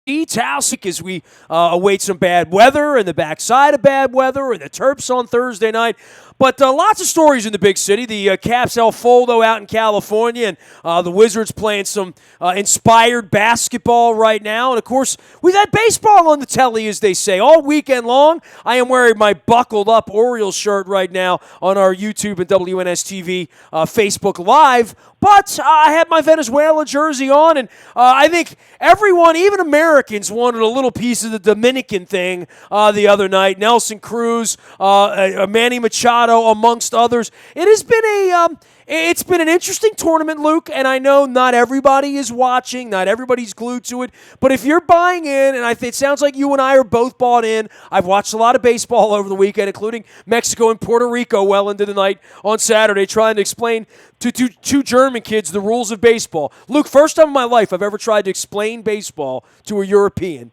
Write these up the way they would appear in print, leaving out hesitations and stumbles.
house as we await some bad weather and the backside of bad weather and the Terps on Thursday night. But lots of stories in the big city. The Caps El Foldo out in California, and the Wizards playing some inspired basketball right now. And, of course, we've had baseball on the telly, as they say, all weekend long. I am wearing my buckled-up Orioles shirt right now on our YouTube and WNSTV Facebook Live. But I had my Venezuela jersey on, and I think everyone, even Americans, wanted a little piece of the Dominican thing the other night. Nelson Cruz, Manny Machado, amongst others. It has been it's been an interesting tournament, Luke, and I know not everybody is watching, not everybody's glued to it, but if you're buying in, and it sounds like you and I are both bought in. I've watched a lot of baseball over the weekend, including Mexico and Puerto Rico well into the night on Saturday, trying to explain to two German kids the rules of baseball. Luke, first time in my life I've ever tried to explain baseball to a European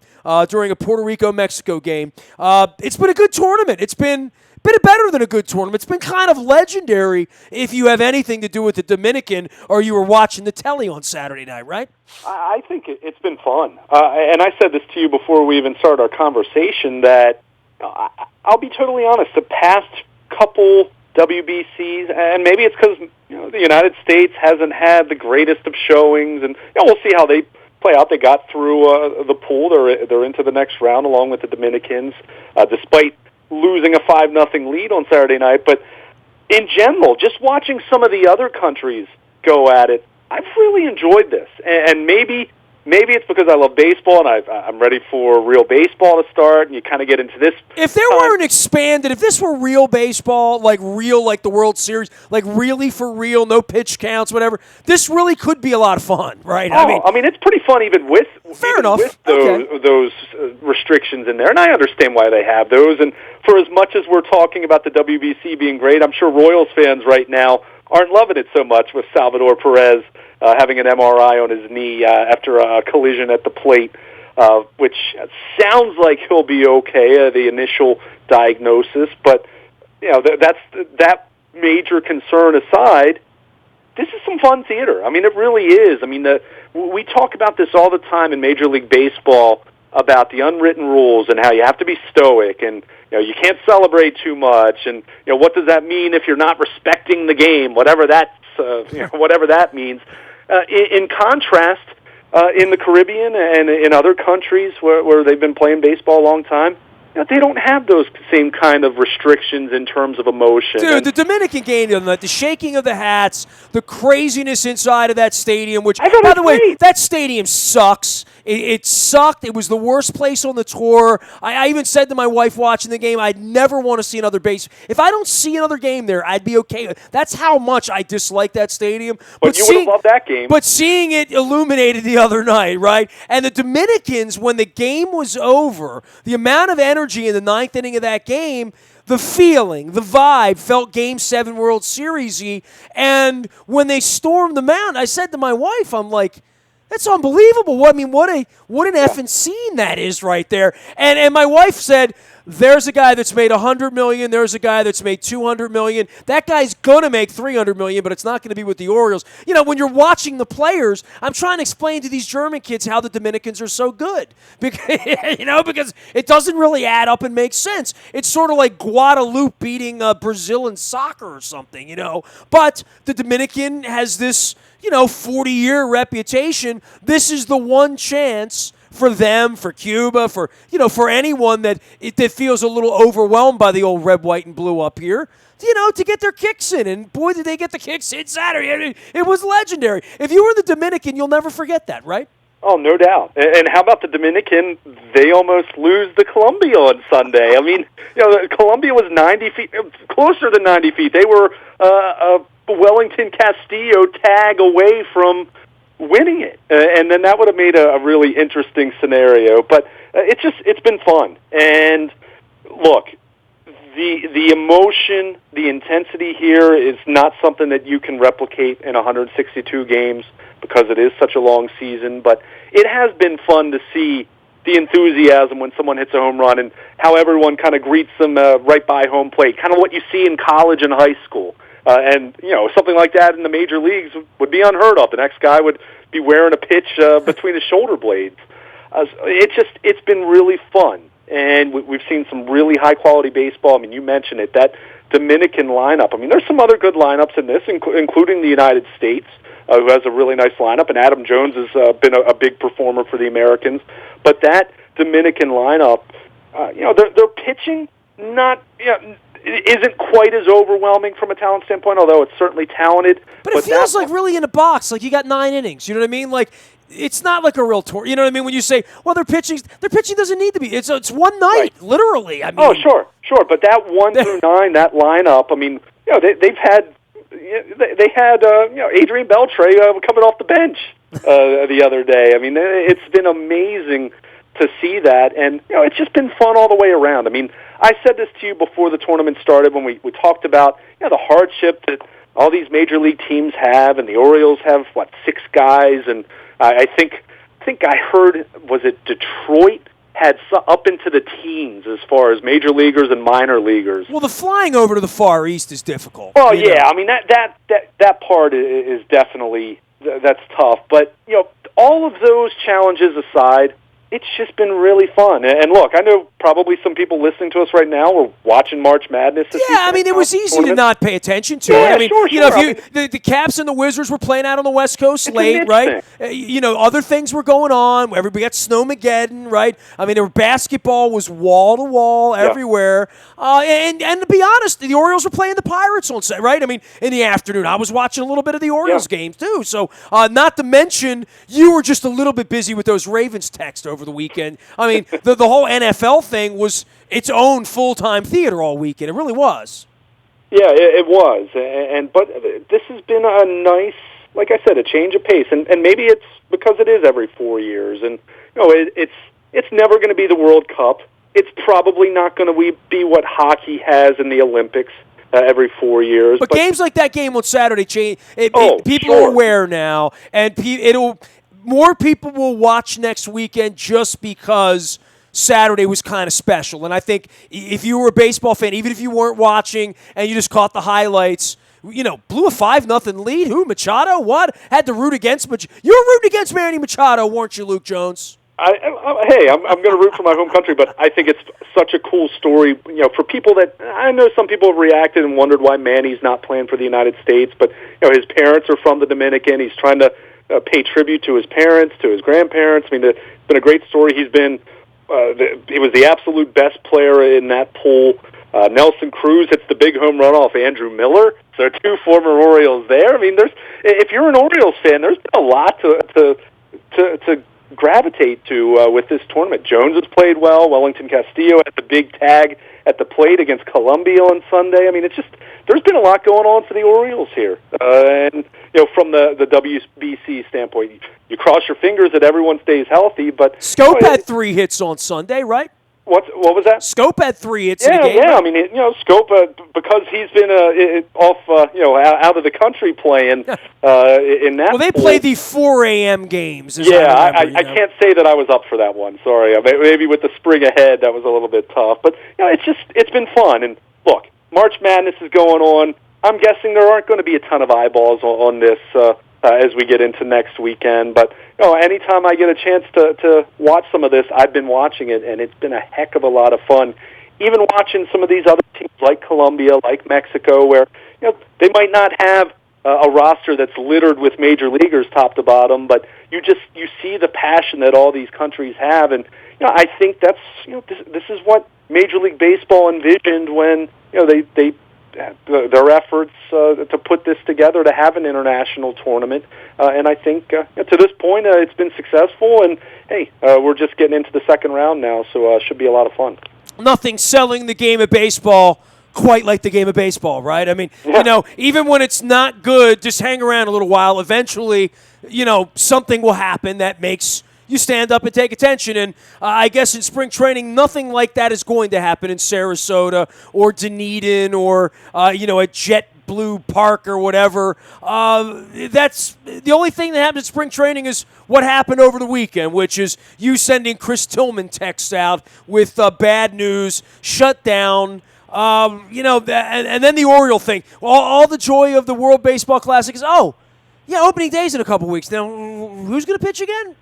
during a Puerto Rico-Mexico game. It's been a good tournament. It's been better than a good tournament. It's been kind of legendary if you have anything to do with the Dominican or you were watching the telly on Saturday night, right? I think it's been fun. And I said this to you before we even started our conversation that I'll be totally honest, the past couple WBCs, and maybe it's because the United States hasn't had the greatest of showings, and we'll see how they play out. They got through the pool. They're into the next round along with the Dominicans, despite losing a 5-0 lead on Saturday night. But in general, just watching some of the other countries go at it, I've really enjoyed this. And maybe it's because I love baseball and I'm ready for real baseball to start, and you kind of get into this. If there were an expanded, if this were real baseball, like the World Series, like really for real, no pitch counts, whatever, this really could be a lot of fun, right? I mean, it's pretty fun even with with those restrictions in there, and I understand why they have those. And for as much as we're talking about the WBC being great, I'm sure Royals fans right now aren't loving it so much with Salvador Perez having an MRI on his knee after a collision at the plate, which sounds like he'll be okay, the initial diagnosis. But that major concern aside, this is some fun theater. I mean, it really is. I mean, we talk about this all the time in Major League Baseball about the unwritten rules and how you have to be stoic and you can't celebrate too much, and what does that mean if you're not respecting the game, whatever whatever that means. In contrast, in the Caribbean and in other countries where they've been playing baseball a long time, they don't have those same kind of restrictions in terms of emotion. Dude, the Dominican game, the shaking of the hats, the craziness inside of that stadium, which, by the way, that stadium sucks. It sucked. It was the worst place on the tour. I even said to my wife watching the game, I'd never want to see another base. If I don't see another game there, I'd be okay. That's how much I dislike that stadium. But you would have loved that game. But seeing it illuminated the other night, right? And the Dominicans, when the game was over, the amount of energy in the ninth inning of that game, the feeling, the vibe felt Game 7 World Series-y. And when they stormed the mound, I said to my wife, I'm like, that's unbelievable. I mean, what an effing scene that is right there. And my wife said, there's a guy that's made $100 million. There's a guy that's made $200 million. That guy's going to make $300 million, but it's not going to be with the Orioles. When you're watching the players, I'm trying to explain to these German kids how the Dominicans are so good. Because it doesn't really add up and make sense. It's sort of like Guadeloupe beating Brazil in soccer or something, But the Dominican has this 40-year reputation. This is the one chance for them, for Cuba, for anyone that feels a little overwhelmed by the old red, white, and blue up here, to get their kicks in. And boy, did they get the kicks in Saturday. I mean, it was legendary. If you were the Dominican, you'll never forget that, right? Oh, no doubt. And how about the Dominican? They almost lose to Colombia on Sunday. I mean, Colombia was 90 feet, closer than 90 feet. They were a Wellington Castillo tag away from winning it, and then that would have made a really interesting scenario. But it's been fun. And look, the emotion, the intensity here is not something that you can replicate in 162 games because it is such a long season. But it has been fun to see the enthusiasm when someone hits a home run and how everyone kind of greets them right by home plate, kind of what you see in college and high school. And something like that in the major leagues would be unheard of. The next guy would be wearing a pitch between his shoulder blades. It's been really fun, and we've seen some really high quality baseball. I mean, you mentioned it, that Dominican lineup. I mean, there's some other good lineups in this, including the United States, who has a really nice lineup, and Adam Jones has been a big performer for the Americans. But that Dominican lineup, their pitching isn't quite as overwhelming from a talent standpoint, although it's certainly talented. But it feels like really in a box, like you got 9 innings. You know what I mean? Like, it's not like a real tour. You know what I mean? When you say, well, their pitching doesn't need to be. It's one night, right. Literally. I mean, oh, sure. But that 1 through 9, that lineup. I mean, they've had Adrian Beltre coming off the bench the other day. I mean, it's been amazing to see that, and it's just been fun all the way around. I mean, I said this to you before the tournament started when we talked about the hardship that all these major league teams have, and the Orioles have 6 guys, and I think I heard, was it Detroit had up into the teens as far as major leaguers and minor leaguers. Well, the flying over to the Far East is difficult. Oh yeah, I mean that part is definitely that's tough. But all of those challenges aside, it's just been really fun. And look, I know probably some people listening to us right now were watching March Madness. I mean, it was easy to not pay attention to it. I mean, sure. If the Caps and the Wizards were playing out on the West Coast late, right? Other things were going on. Everybody got Snowmageddon, right? I mean, basketball was wall to wall everywhere. And to be honest, the Orioles were playing the Pirates on Saturday, right? I mean, in the afternoon, I was watching a little bit of the Orioles games too. So, not to mention, you were just a little bit busy with those Ravens texts over the weekend. I mean, the whole NFL thing was its own full-time theater all weekend. It really was. Yeah, it was. But this has been a nice, like I said, a change of pace. And maybe it's because it is every 4 years. And it's never going to be the World Cup. It's probably not going to be what hockey has in the Olympics every 4 years. But games like that game on Saturday change. People are aware now, and more people will watch next weekend just because Saturday was kind of special. And I think if you were a baseball fan, even if you weren't watching and you just caught the highlights, blew a 5-0 lead. Who, Machado? What? Had to root against Machado. You were rooting against Manny Machado, weren't you, Luke Jones? I'm going to root for my home country, but I think it's such a cool story. For people that I know, some people have reacted and wondered why Manny's not playing for the United States. But his parents are from the Dominican. He's trying to pay tribute to his parents, to his grandparents. I mean, it's been a great story. He was the absolute best player in that pool. Nelson Cruz hits the big home run off Andrew Miller. So 2 former Orioles there. I mean, if you're an Orioles fan, there's been a lot to gravitate to with this tournament. Jones has played well. Wellington Castillo had the big tag at the plate against Colombia on Sunday. I mean, there's been a lot going on for the Orioles here. And from the WBC standpoint, you cross your fingers that everyone stays healthy. But Scope had 3 hits on Sunday, right? What was that? Scope had 3 hits in the game. Yeah, I mean, Scope, because he's been out of the country playing in that. Well, they play the 4 a.m. games. I can't say that I was up for that one. Sorry, maybe with the spring ahead, that was a little bit tough. But it's been fun. And look, March Madness is going on. I'm guessing there aren't going to be a ton of eyeballs on this as we get into next weekend. But anytime I get a chance to watch some of this, I've been watching it, and it's been a heck of a lot of fun. Even watching some of these other teams like Colombia, like Mexico, where they might not have a roster that's littered with major leaguers top to bottom, but you see the passion that all these countries have, and I think that's this is what Major League Baseball envisioned when their efforts to put this together to have an international tournament. And I think to this point it's been successful, and hey, we're just getting into the second round now, so it should be a lot of fun. Nothing selling the game of baseball quite like the game of baseball, right? I mean, even when it's not good, just hang around a little while. Eventually, something will happen that makes you stand up and take attention. And I guess in spring training, nothing like that is going to happen in Sarasota or Dunedin or, at JetBlue Park or whatever. That's the only thing that happens in spring training is what happened over the weekend, which is you sending Chris Tillman texts out with bad news, shut down. And then the Oriole thing. All the joy of the World Baseball Classic is, opening day's in a couple weeks. Now, who's going to pitch again?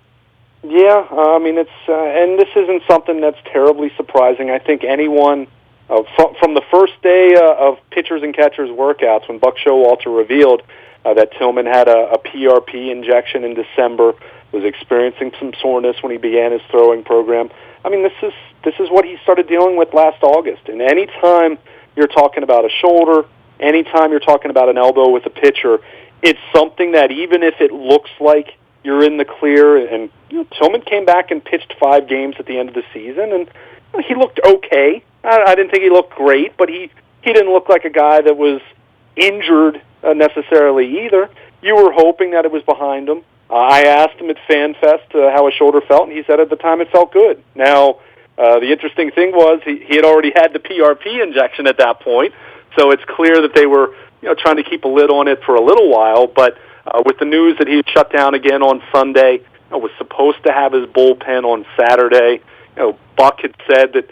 Yeah, I mean, and this isn't something that's terribly surprising. I think anyone, from the first day of pitchers and catchers workouts, when Buck Showalter revealed that Tillman had a PRP injection in December, was experiencing some soreness when he began his throwing program. I mean, this is what he started dealing with last August. And any time you're talking about a shoulder, any time you're talking about an elbow with a pitcher, it's something that even if it looks like you're in the clear, and Tillman came back and pitched 5 games at the end of the season, and he looked okay. I didn't think he looked great, but he didn't look like a guy that was injured necessarily either. You were hoping that it was behind him. I asked him at FanFest how his shoulder felt, and he said at the time it felt good. Now, the interesting thing was he had already had the PRP injection at that point, so it's clear that they were trying to keep a lid on it for a little while, but with the news that he had shut down again on Sunday, was supposed to have his bullpen on Saturday. Buck had said that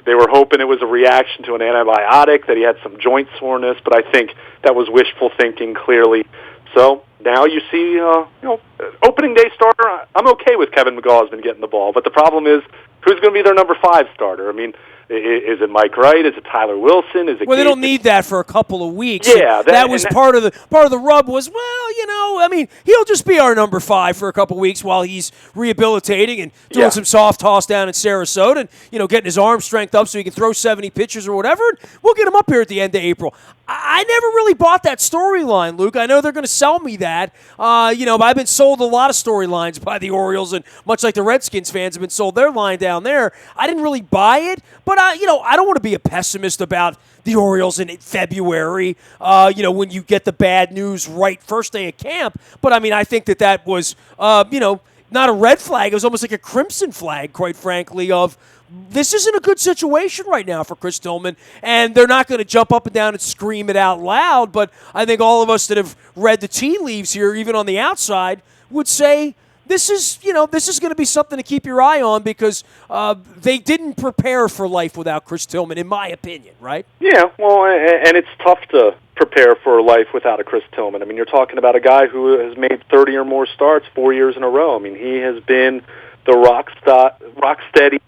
they were hoping it was a reaction to an antibiotic, that he had some joint soreness, but I think that was wishful thinking clearly. So now you see, opening day starter. I'm okay with Kevin McGausman getting the ball, but the problem is who's going to be their number 5 starter? I mean, is it Mike Wright? Is it Tyler Wilson? Is it? Well, they don't need that for a couple of weeks. Yeah, that was part of the rub. Was I mean, he'll just be our number 5 for a couple of weeks while he's rehabilitating and doing some soft toss down in Sarasota, and getting his arm strength up so he can throw 70 pitches or whatever. And we'll get him up here at the end of April. I never really bought that storyline, Luke. I know they're going to sell me that. But I've been sold a lot of storylines by the Orioles, and much like the Redskins fans have been sold their line down there. I didn't really buy it, but I don't want to be a pessimist about the Orioles in February, when you get the bad news right first day of camp. But, I mean, I think that was, not a red flag. It was almost like a crimson flag, quite frankly, of this isn't a good situation right now for Chris Tillman, and they're not going to jump up and down and scream it out loud, but I think all of us that have read the tea leaves here, even on the outside, would say this is going to be something to keep your eye on because they didn't prepare for life without Chris Tillman, in my opinion, right? Yeah, well, and it's tough to prepare for life without a Chris Tillman. I mean, you're talking about a guy who has made 30 or more starts 4 years in a row. I mean, he has been the rock steady,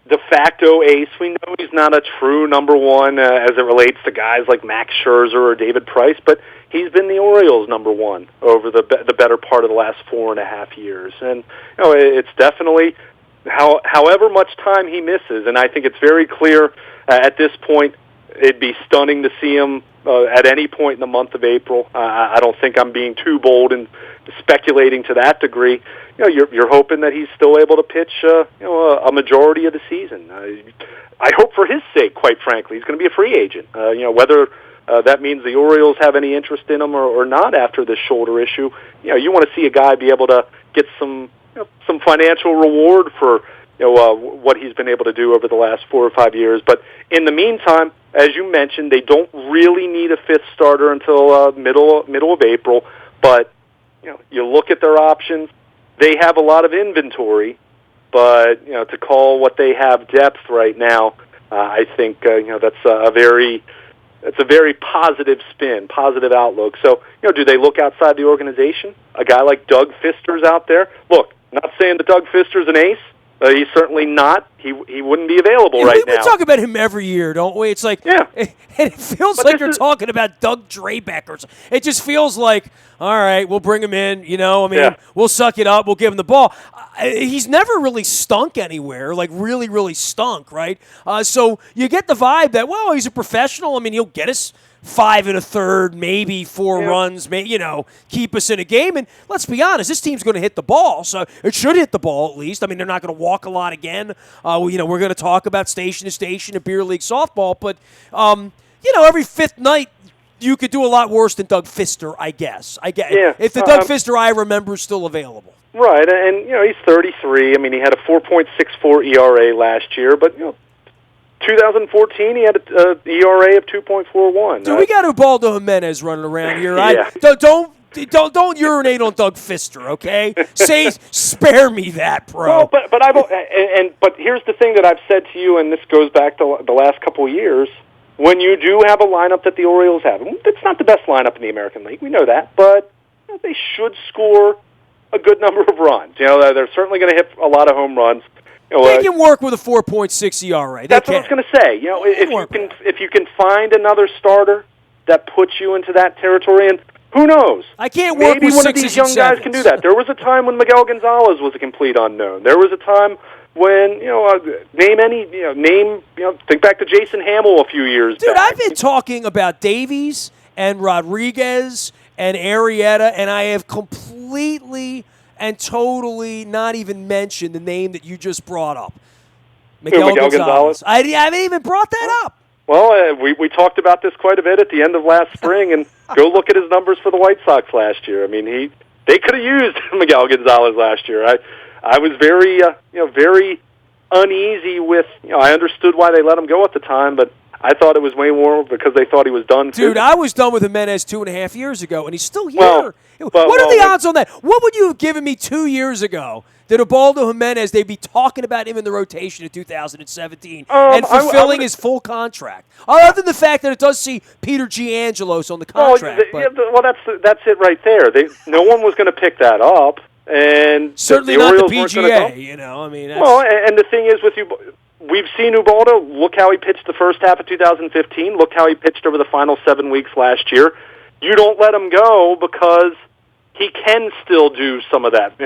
de facto ace. We know he's not a true number 1 as it relates to guys like Max Scherzer or David Price, but he's been the Orioles' number 1 over the better part of the last 4.5 years. And it's definitely however much time he misses, and I think it's very clear at this point. It'd be stunning to see him at any point in the month of April. I don't think I'm being too bold in speculating to that degree. You're hoping that he's still able to pitch, a majority of the season. I hope for his sake, quite frankly, he's going to be a free agent. Whether that means the Orioles have any interest in him or not after this shoulder issue. You want to see a guy be able to get some financial reward for what he's been able to do over the last 4 or 5 years. But in the meantime, as you mentioned, they don't really need a 5th starter until middle of April. But you look at their options; they have a lot of inventory. But to call what they have depth right now, I think that's a very positive spin, positive outlook. So do they look outside the organization? A guy like Doug Fister's out there. Look, not saying that Doug Fister's an ace. He's certainly not. He wouldn't be available right now. We talk about him every year, don't we? It's like, it feels like you're talking about Doug Drabeck or something. It just feels like, all right, we'll bring him in. We'll suck it up. We'll give him the ball. He's never really stunk anywhere, like really, really stunk, right? So you get the vibe that, well, he's a professional. I mean, he'll get us 5 1/3, maybe 4 runs, keep us in a game. And let's be honest, this team's going to hit the ball, so it should hit the ball at least. I mean, they're not going to walk a lot again. We're going to talk about station to station in beer league softball, but every 5th night you could do a lot worse than Doug Fister, I guess. If the Doug Fister I remember is still available. Right, and he's 33. I mean, he had a 4.64 ERA last year, but 2014, he had an ERA of 2.41. Dude, we got Ubaldo Jimenez running around here. Yeah. Don't urinate on Doug Fister, okay? Spare me that, bro. Well, but here's the thing that I've said to you, and this goes back to the last couple of years. When you do have a lineup that the Orioles have, it's not the best lineup in the American League, we know that, but they should score a good number of runs. They're certainly going to hit a lot of home runs. They can work with a 4.6 ERA. That's what I was going to say. If you can find another starter that puts you into that territory, and who knows? I can't work Maybe with one of these young guys can do that. There was a time when Miguel Gonzalez was a complete unknown. There was a time when think back to Jason Hamill a few years back. Dude, I've been talking about Davies and Rodriguez and Arrieta, and I have completely and totally not even mentioned the name that you just brought up. Miguel Gonzalez. I haven't even brought that up. Well, we talked about this quite a bit at the end of last spring, and go look at his numbers for the White Sox last year. I mean, they could have used Miguel Gonzalez last year. I was very very uneasy with. I understood why they let him go at the time, but I thought it was way more because they thought he was done. Dude, I was done with Jimenez 2.5 years ago, and he's still here. What are the odds on that? What would you have given me 2 years ago that Ubaldo Jimenez, they'd be talking about him in the rotation in 2017 and fulfilling his full contract? Other than the fact that it does see Peter Giangelos on the contract. That's it right there. No one was going to pick that up. And certainly not the PGA, and the thing is with you, we've seen Ubaldo. Look how he pitched the first half of 2015. Look how he pitched over the final 7 weeks last year. You don't let him go because he can still do some of that.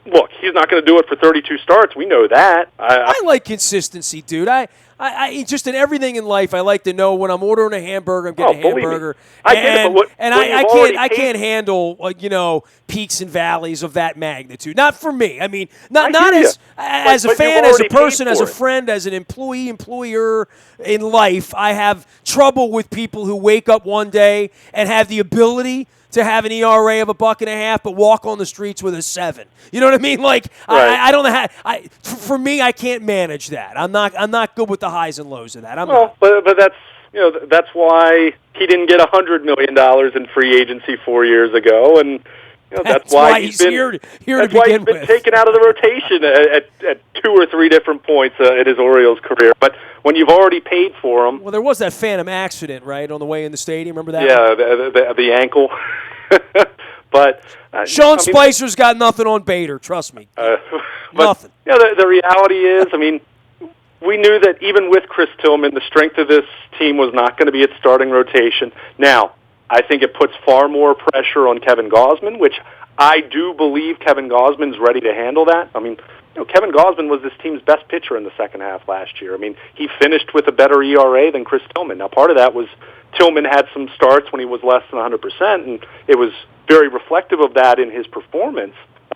Look, he's not going to do it for 32 starts. We know that. I like consistency, dude. I just in everything in life, I like to know when I'm ordering a hamburger, I'm getting a hamburger. I can't handle peaks and valleys of that magnitude. Not for me. I mean, as a fan, as a person, as a friend, as an employee, employer in life. I have trouble with people who wake up one day and have the ability to have an ERA of $1.50, but walk on the streets with a 7. You know what I mean? Like right. I don't know how. For me, I can't manage that. I'm not good with the highs and lows of that. But that's why he didn't get $100 million in free agency 4 years ago, and that's why he's here to begin with. That's why he's been taken out of the rotation at 2 or 3 different points in his Orioles career. But when you've already paid for him, well, there was that phantom accident, right, on the way in the stadium. Remember that? Yeah, the ankle. But Sean Spicer's got nothing on Bader. Trust me, nothing. The reality is, we knew that even with Chris Tillman, the strength of this team was not going to be its starting rotation. Now, I think it puts far more pressure on Kevin Gausman, which I do believe Kevin Gausman's ready to handle that. Kevin Gausman was this team's best pitcher in the second half last year. He finished with a better ERA than Chris Tillman. Now, part of that was Tillman had some starts when he was less than 100%, and it was very reflective of that in his performance,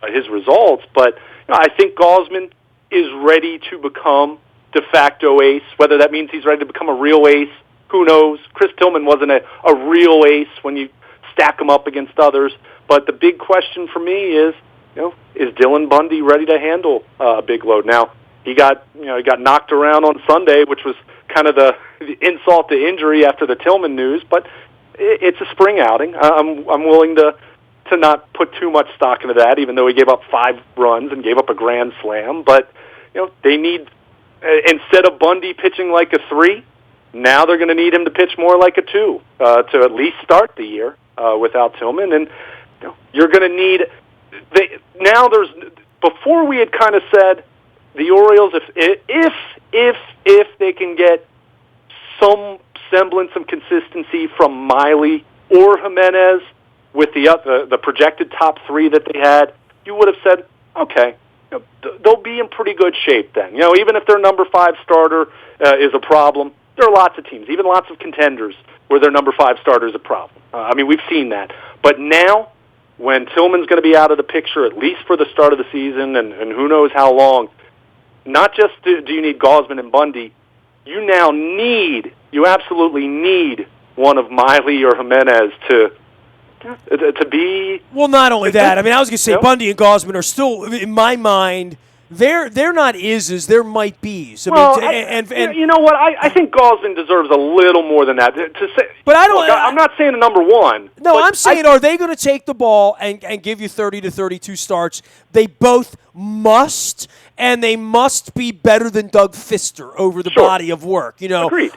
his results. But I think Gausman is ready to become de facto ace. Whether that means he's ready to become a real ace, who knows? Chris Tillman wasn't a real ace when you stack him up against others. But the big question for me is, is Dylan Bundy ready to handle a big load? Now, he got knocked around on Sunday, which was kind of the insult to injury after the Tillman news, but it's a spring outing. I'm willing to not put too much stock into that, even though he gave up 5 runs and gave up a grand slam. But they need, instead of Bundy pitching like a 3, now they're going to need him to pitch more like a 2 to at least start the year without Tillman. And you're going to need. Before we had kind of said the Orioles, if they can get some semblance of consistency from Miley or Jimenez with the projected top 3 that they had, you would have said, okay, they'll be in pretty good shape then. Even if their number 5 starter is a problem, there are lots of teams, even lots of contenders, where their number 5 starter is a problem. We've seen that. But now, when Tillman's going to be out of the picture, at least for the start of the season, and who knows how long, not just do you need Gausman and Bundy, you absolutely need one of Miley or Jimenez to be. Well, not only that. I was going to say Bundy and Gausman are still, in my mind, they're not ises, they're might be's. You know what? I think Gausman deserves a little more than that. But I don't. I'm not saying a number 1. No, I'm saying, are they going to take the ball and give you 30 to 32 starts? They both must. and they must be better than Doug Fister over the body of work. Agreed.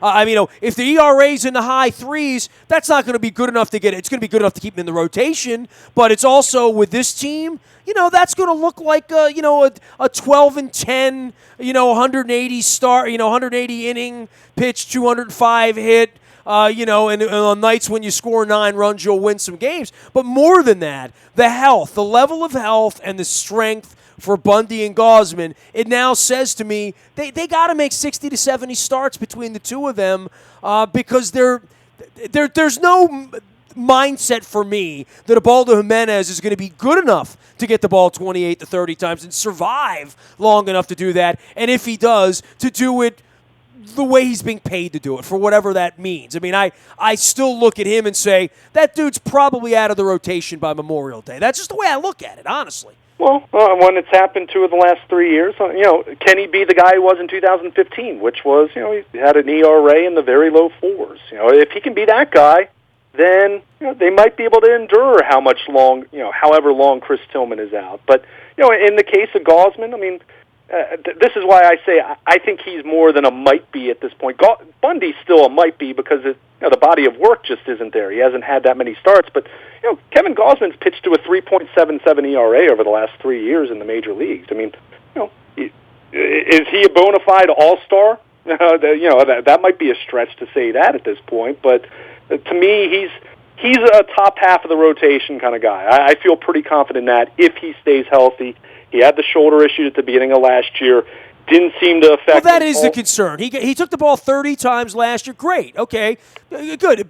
If the ERA's in the high threes, that's not going to be good enough to get it. It's going to be good enough to keep him in the rotation, but it's also with this team, that's going to look like a 12-10, 180 start, 180 inning pitch, 205 hit. And on nights when you score 9 runs, you'll win some games. But more than that, the health, the level of health, and the strength for Bundy and Gausman, it now says to me they got to make 60 to 70 starts between the two of them because there's no mindset for me that Ubaldo Jimenez is going to be good enough to get the ball 28 to 30 times and survive long enough to do that. And if he does, to do it the way he's being paid to do it, for whatever that means. I mean, I still look at him and say, that dude's probably out of the rotation by Memorial Day. That's just the way I look at it, honestly. Well, when it's happened 2 of the last 3 years, can he be the guy he was in 2015, which was, he had an ERA in the very low 4s. If he can be that guy, then they might be able to endure however long Chris Tillman is out. But, in the case of Gausman, I mean, this is why I say I think he's more than a might be at this point. Bundy's still a might be because the body of work just isn't there. He hasn't had that many starts. But Kevin Gausman's pitched to a 3.77 ERA over the last 3 years in the major leagues. I mean, is he a bona fide all-star? That might be a stretch to say that at this point. But to me, he's a top half of the rotation kind of guy. I feel pretty confident in that if he stays healthy. He had the shoulder issue at the beginning of last year. Didn't seem to affect. Well, that is the concern. He took the ball 30 times last year. Great. Okay. Good.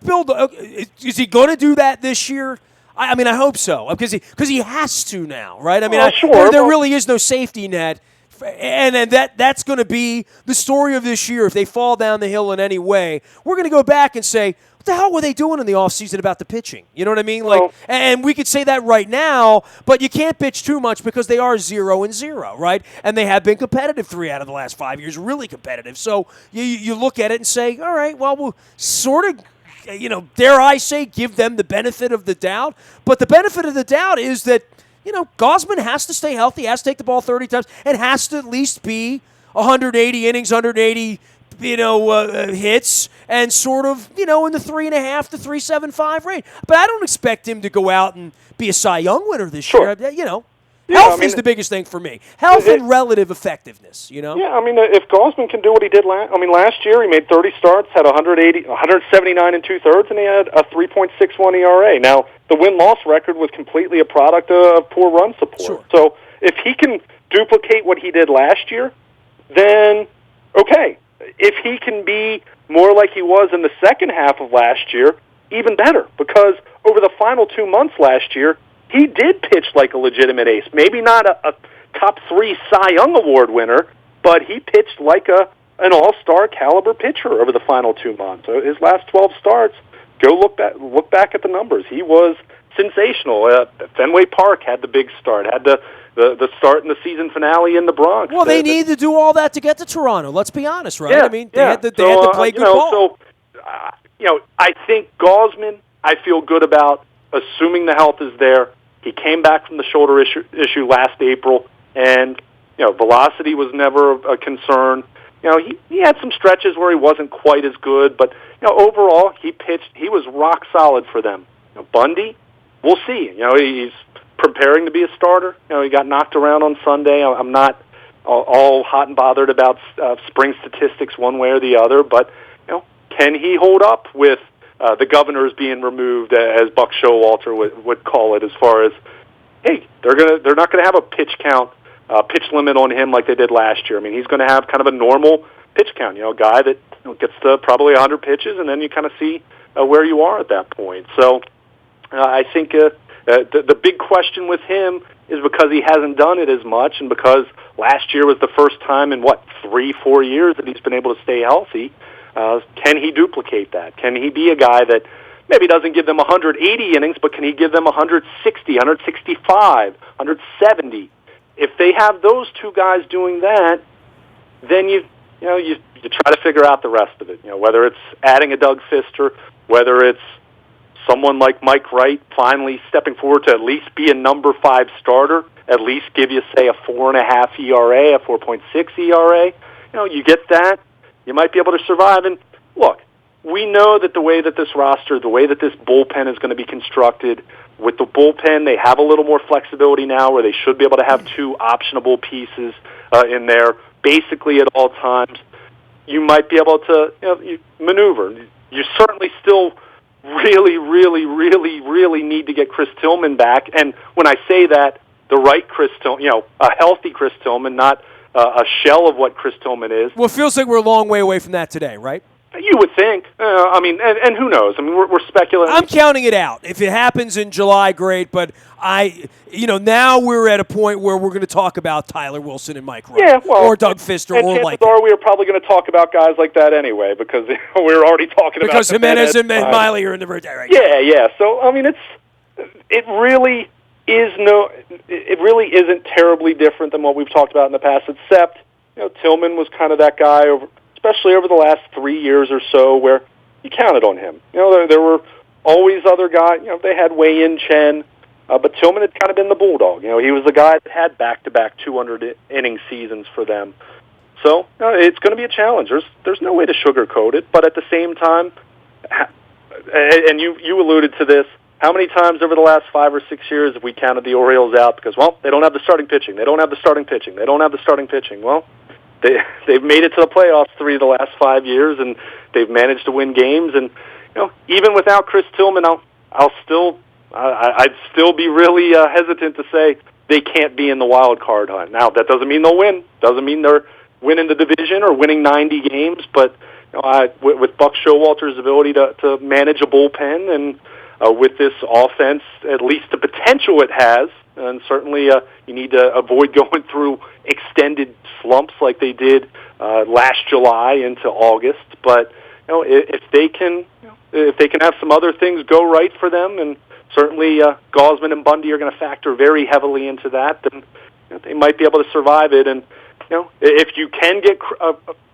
Is he going to do that this year? I mean, I hope so because he has to now, right? I mean, sure. There really is no safety net. And that's going to be the story of this year. If they fall down the hill in any way, we're going to go back and say, what the hell were they doing in the offseason about the pitching? You know what I mean? And we could say that right now, but you can't pitch too much because they are 0-0, right? And they have been competitive 3 out of the last 5 years, really competitive. So you look at it and say, all right, well, we'll sort of, dare I say, give them the benefit of the doubt. But the benefit of the doubt is that, Gausman has to stay healthy, has to take the ball 30 times, and has to at least be 180 innings, 180 hits, and sort of, in the 3.5 to 3.75 range. But I don't expect him to go out and be a Cy Young winner this year. Health is the biggest thing for me. Health and relative effectiveness, Yeah, I mean, if Gausman can do what he did last year, he made 30 starts, had 179 and 2/3, and he had a 3.61 ERA. Now, the win-loss record was completely a product of poor run support. Sure. So if he can duplicate what he did last year, then okay. If he can be more like he was in the second half of last year, even better, because over the final 2 months last year, he did pitch like a legitimate ace. Maybe not a top 3 Cy Young Award winner, but he pitched like an all-star caliber pitcher over the final 2 months. So his last 12 starts, go look back at the numbers. He was sensational. Fenway Park had the big start, had the start in the season finale in the Bronx. Well, they need to do all that to get to Toronto. Let's be honest, right? I mean, they had to play good ball. So, I think Gausman, I feel good about, assuming the health is there. He came back from the shoulder issue last April, and velocity was never a concern. He had some stretches where he wasn't quite as good, but overall he pitched. He was rock solid for them. Bundy, we'll see. He's preparing to be a starter. He got knocked around on Sunday. I'm not all hot and bothered about spring statistics one way or the other, but can he hold up with the Governors being removed, as Buck Showalter would call it, as far as, hey, they're not gonna have a pitch limit on him like they did last year. I mean, he's going to have kind of a normal pitch count. A guy that gets to probably 100 pitches, and then you kind of see where you are at that point. So I think the big question with him is because he hasn't done it as much, and because last year was the first time in 3-4 years that he's been able to stay healthy. Can he duplicate that? Can he be a guy that maybe doesn't give them 180 innings, but can he give them 160, 165, 170? If they have those two guys doing that, then you try to figure out the rest of it. Whether it's adding a Doug Fister, whether it's someone like Mike Wright finally stepping forward to at least be a number 5 starter. at least give you, say, a 4.5 ERA, a 4.6 ERA. You get that, you might be able to survive. And look, we know that the way that this roster, the way that this bullpen is going to be constructed, with the bullpen, they have a little more flexibility now where they should be able to have 2 optionable pieces in there basically at all times. You might be able to you maneuver. You certainly still really need to get Chris Tillman back. And when I say that, the right Chris Tillman, a healthy Chris Tillman, not a shell of what Chris Tillman is. Well, it feels like we're a long way away from that today, right? You would think. And who knows? I mean, we're speculating. I'm counting it out. If it happens in July, great. But now we're at a point where we're going to talk about Tyler Wilson and Mike Rowe, or Doug Fister, and or chances like. are we are probably going to talk about guys like that anyway, because we're already talking about Jimenez and Miley are in the birthday right now. Yeah. So I mean, it really isn't terribly different than what we've talked about in the past, except Tillman was kind of that guy especially over the last 3 years or so, where you counted on him. There were always other guys. They had Wei-Yin Chen, but Tillman had kind of been the bulldog. He was the guy that had back-to-back 200-inning seasons for them. So it's going to be a challenge. There's no way to sugarcoat it, but at the same time, and you alluded to this, how many times over the last 5 or 6 years have we counted the Orioles out because, they don't have the starting pitching. They don't have the starting pitching. They don't have the starting pitching. Well, they've made it to the playoffs 3 of the last 5 years, and they've managed to win games. And even without Chris Tillman, I'd still be really hesitant to say they can't be in the wild card hunt. Now that doesn't mean they'll win. Doesn't mean they're winning the division or winning 90 games. But with Buck Showalter's ability to manage a bullpen and with this offense, at least the potential it has. And certainly you need to avoid going through extended slumps like they did last July into August. But if they can have some other things go right for them, and certainly Gausman and Bundy are going to factor very heavily into that, then they might be able to survive it. And if you can get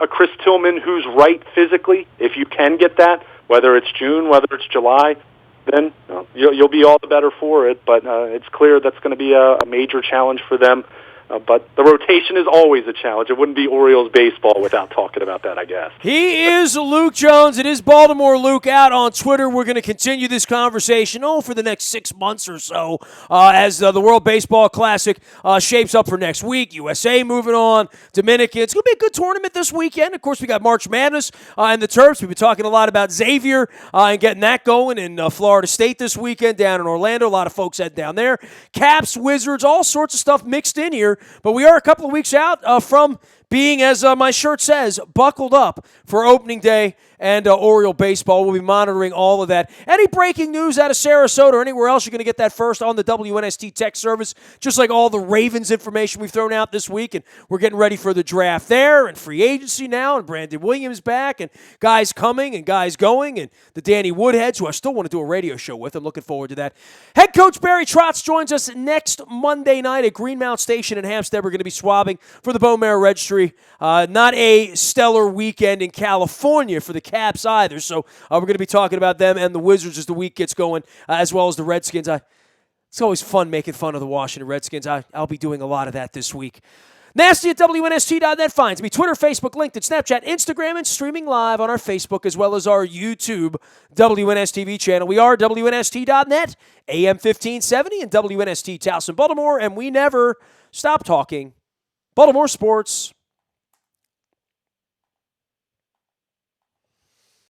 a Chris Tillman who's right physically, if you can get that, whether it's June, whether it's July, then you'll be all the better for it. But it's clear that's going to be a major challenge for them. But the rotation is always a challenge. It wouldn't be Orioles baseball without talking about that, I guess. He is Luke Jones. It is Baltimore Luke out on Twitter. We're going to continue this conversation, for the next 6 months or so as the World Baseball Classic shapes up for next week. USA moving on. Dominican. It's going to be a good tournament this weekend. Of course, we got March Madness and the Terps. We've been talking a lot about Xavier and getting that going in Florida State this weekend down in Orlando. A lot of folks head down there. Caps, Wizards, all sorts of stuff mixed in here. But we are a couple of weeks out from being, as my shirt says, buckled up for opening day and Oriole baseball. We'll be monitoring all of that. Any breaking news out of Sarasota or anywhere else, you're going to get that first on the WNST text service, just like all the Ravens information we've thrown out this week. And we're getting ready for the draft there and free agency now, and Brandon Williams back, and guys coming and guys going, and the Danny Woodheads, who I still want to do a radio show with. I'm looking forward to that. Head coach Barry Trotz joins us next Monday night at Greenmount Station in Hampstead. We're going to be swabbing for the Bone Marrow Registry. Not a stellar weekend in California for the Caps either, so we're going to be talking about them and the Wizards as the week gets going, as well as the Redskins. It's always fun making fun of the Washington Redskins. I'll be doing a lot of that this week. Nasty at WNST.net finds me. Twitter, Facebook, LinkedIn, Snapchat, Instagram, and streaming live on our Facebook as well as our YouTube WNSTV channel. We are WNST.net, AM 1570, and WNST Towson, Baltimore, and we never stop talking Baltimore sports.